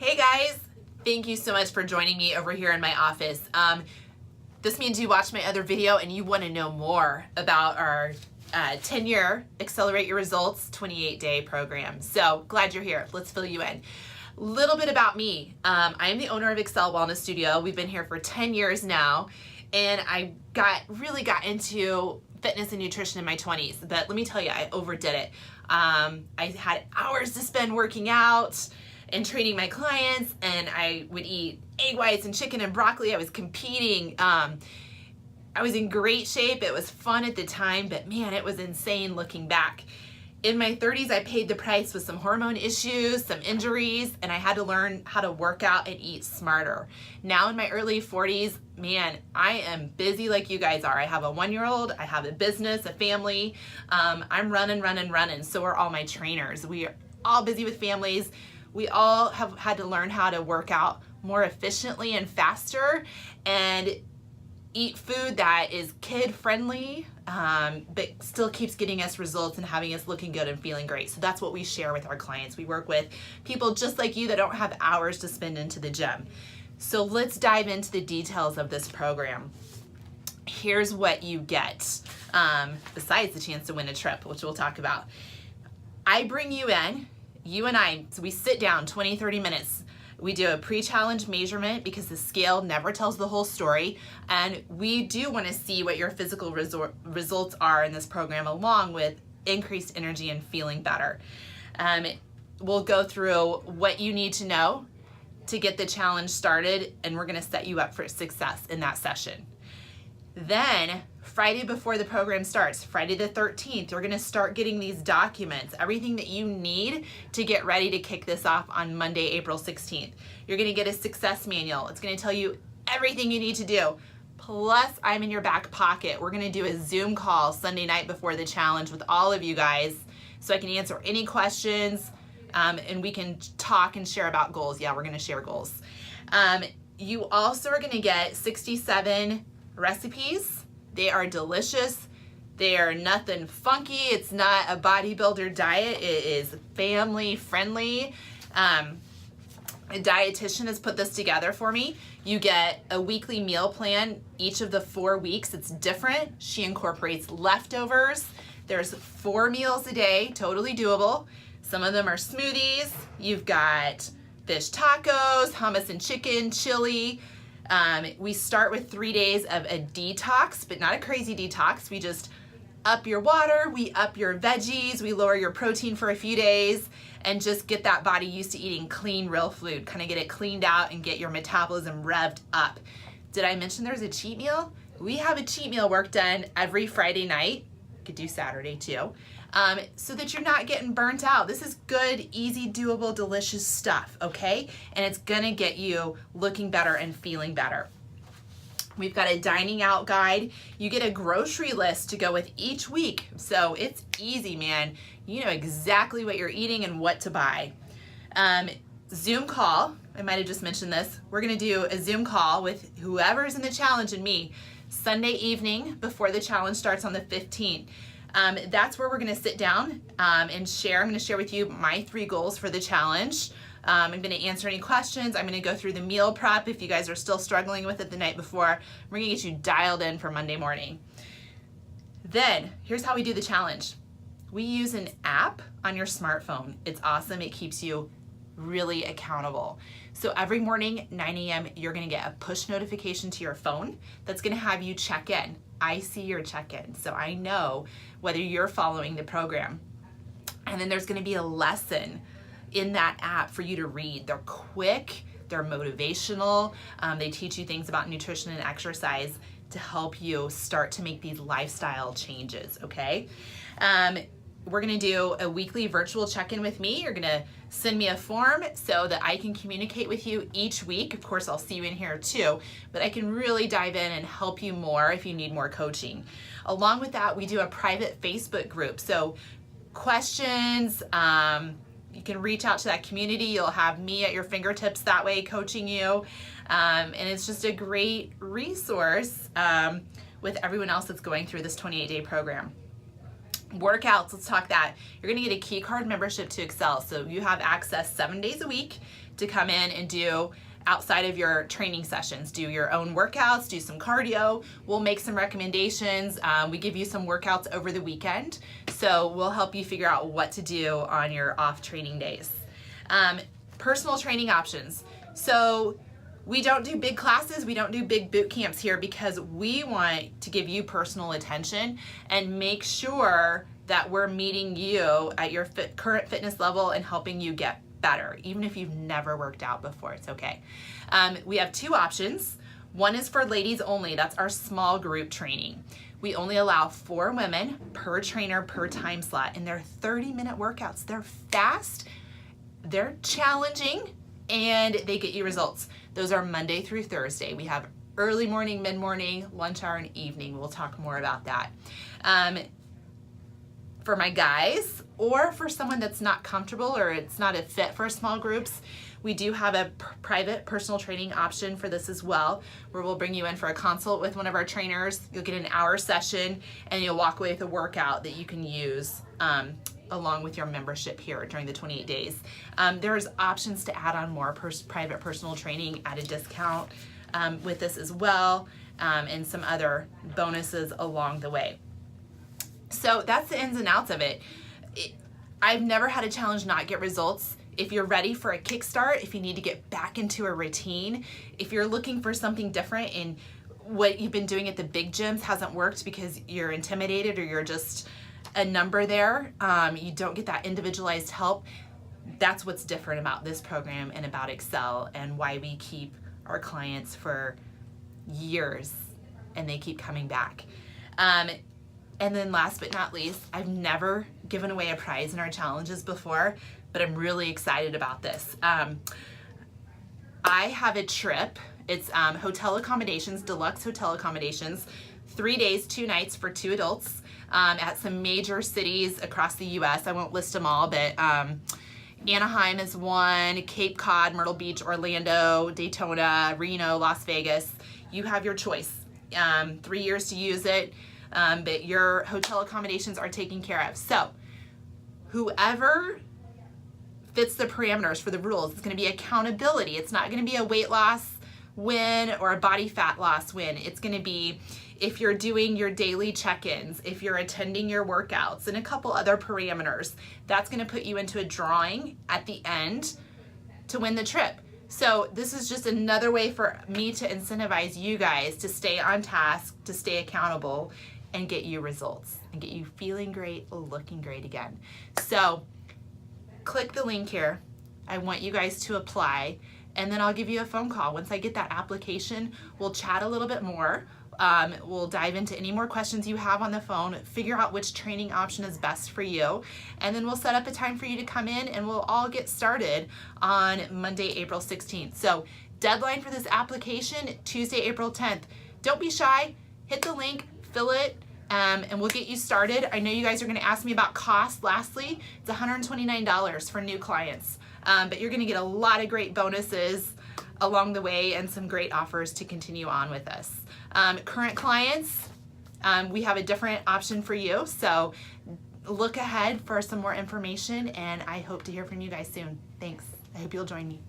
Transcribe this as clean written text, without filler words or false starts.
Hey guys, thank you so much for joining me over here in my office. This means you watched my other video and you want to know more about our 10-year Excel-erate Your Results 28-day program. So glad you're here. Let's fill you in. Little bit about me. I am the owner of Excel Wellness Studio. We've been here for 10 years now, and I really got into fitness and nutrition in my 20s, but let me tell you, I overdid it. I had hours to spend working out and training my clients, and I would eat egg whites and chicken and broccoli. I was competing. I was in great shape. It was fun at the time, but man, it was insane looking back. In my 30s, I paid the price with some hormone issues, some injuries, and I had to learn how to work out and eat smarter. Now in my early 40s, man, I am busy like you guys are. I have a 1-year-old, I have a business, a family. I'm running. So are all my trainers. We are all busy with families. We all have had to learn how to work out more efficiently and faster and eat food that is kid-friendly, but still keeps getting us results and having us looking good and feeling great. So that's what we share with our clients. We work with people just like you that don't have hours to spend into the gym. So let's dive into the details of this program. Here's what you get, besides the chance to win a trip, which we'll talk about. I bring you in, you and I, so we sit down 20, 30 minutes. We do a pre-challenge measurement because the scale never tells the whole story, and we do want to see what your physical results are in this program, along with increased energy and feeling better. We'll go through what you need to know to get the challenge started, and we're going to set you up for success in that session. Then Friday before the program starts, Friday the 13th, we're going to start getting these documents, everything that you need to get ready to kick this off on Monday, April 16th. You're going to get a success manual. It's going to tell you everything you need to do. Plus, I'm in your back pocket. We're going to do a Zoom call Sunday night before the challenge with all of you guys so I can answer any questions, and we can talk and share about goals. Yeah, we're going to share goals. You also are going to get 67 recipes. They are delicious. They are nothing funky. It's not a bodybuilder diet. It is family friendly. A dietitian has put this together for me. You get a weekly meal plan each of the 4 weeks. It's different. She incorporates leftovers. There's 4 meals a day, totally doable. Some of them are smoothies. You've got fish tacos, hummus and chicken, chili. We start with 3 days of a detox, but not a crazy detox. We just up your water, we up your veggies, we lower your protein for a few days, and just get that body used to eating clean, real food, kind of get it cleaned out and get your metabolism revved up. Did I mention there's a cheat meal? We have a cheat meal work done every Friday night. Could do Saturday too. So that you're not getting burnt out. This is good, easy, doable, delicious stuff, okay? And it's gonna get you looking better and feeling better. We've got a dining out guide. You get a grocery list to go with each week. So it's easy, man. You know exactly what you're eating and what to buy. Zoom call, I might have just mentioned this. We're gonna do a Zoom call with whoever's in the challenge and me Sunday evening before the challenge starts on the 15th. That's where we're going to sit down and share. I'm going to share with you my 3 goals for the challenge. I'm going to answer any questions. I'm going to go through the meal prep if you guys are still struggling with it the night before. We're going to get you dialed in for Monday morning. Then, here's how we do the challenge. We use an app on your smartphone. It's awesome. It keeps you really accountable. So every morning, 9 a.m., you're going to get a push notification to your phone that's going to have you check in. I see your check-in, so I know whether you're following the program. And then there's going to be a lesson in that app for you to read. They're quick, they're motivational, they teach you things about nutrition and exercise to help you start to make these lifestyle changes, okay? We're gonna do a weekly virtual check-in with me. You're gonna send me a form so that I can communicate with you each week. Of course, I'll see you in here too, but I can really dive in and help you more if you need more coaching. Along with that, we do a private Facebook group. So questions, you can reach out to that community. You'll have me at your fingertips that way coaching you. And it's just a great resource with everyone else that's going through this 28-day program. Workouts, let's talk that. You're gonna get a key card membership to Excel. So you have access 7 days a week to come in and do outside of your training sessions, do your own workouts, do some cardio. We'll make some recommendations. We give you some workouts over the weekend. So we'll help you figure out what to do on your off training days. Personal training options. So we don't do big classes, we don't do big boot camps here because we want to give you personal attention and make sure that we're meeting you at your current fitness level and helping you get better. Even if you've never worked out before, it's okay. We have 2 options. One is for ladies only, that's our small group training. We only allow 4 women per trainer per time slot, and they're 30-minute workouts. They're fast, they're challenging, and they get you results. Those are Monday through Thursday. We have early morning, mid-morning, lunch hour, and evening. We'll talk more about that. For my guys, or for someone that's not comfortable or it's not a fit for small groups, we do have a private personal training option for this as well, where we'll bring you in for a consult with one of our trainers. You'll get an hour session and you'll walk away with a workout that you can use along with your membership here during the 28 days. There's options to add on more private personal training at a discount with this as well, and some other bonuses along the way. So that's the ins and outs of it. I've never had a challenge not get results. If you're ready for a kickstart, if you need to get back into a routine, if you're looking for something different and what you've been doing at the big gyms hasn't worked because you're intimidated or you're just a number there, you don't get that individualized help, that's what's different about this program and about Excel and why we keep our clients for years and they keep coming back. And then last but not least, I've never given away a prize in our challenges before, but I'm really excited about this. I have a trip. It's hotel accommodations, deluxe hotel accommodations, 3 days, 2 nights for 2 adults at some major cities across the US. I won't list them all, but Anaheim is one, Cape Cod, Myrtle Beach, Orlando, Daytona, Reno, Las Vegas. You have your choice. 3 years to use it. But your hotel accommodations are taken care of. So whoever fits the parameters for the rules, it's going to be accountability. It's not going to be a weight loss win or a body fat loss win. It's going to be if you're doing your daily check-ins, if you're attending your workouts, and a couple other parameters. That's going to put you into a drawing at the end to win the trip. So this is just another way for me to incentivize you guys to stay on task, to stay accountable, and get you results and get you feeling great, looking great again. So click the link here. I want you guys to apply, and then I'll give you a phone call. Once I get that application, we'll chat a little bit more. We'll dive into any more questions you have on the phone, figure out which training option is best for you, and then we'll set up a time for you to come in and we'll all get started on Monday, April 16th. So deadline for this application, Tuesday, April 10th. Don't be shy, hit the link, fill it, and we'll get you started. I know you guys are going to ask me about cost. Lastly, it's $129 for new clients, but you're going to get a lot of great bonuses along the way and some great offers to continue on with us. Current clients, we have a different option for you, so look ahead for some more information, and I hope to hear from you guys soon. Thanks. I hope you'll join me.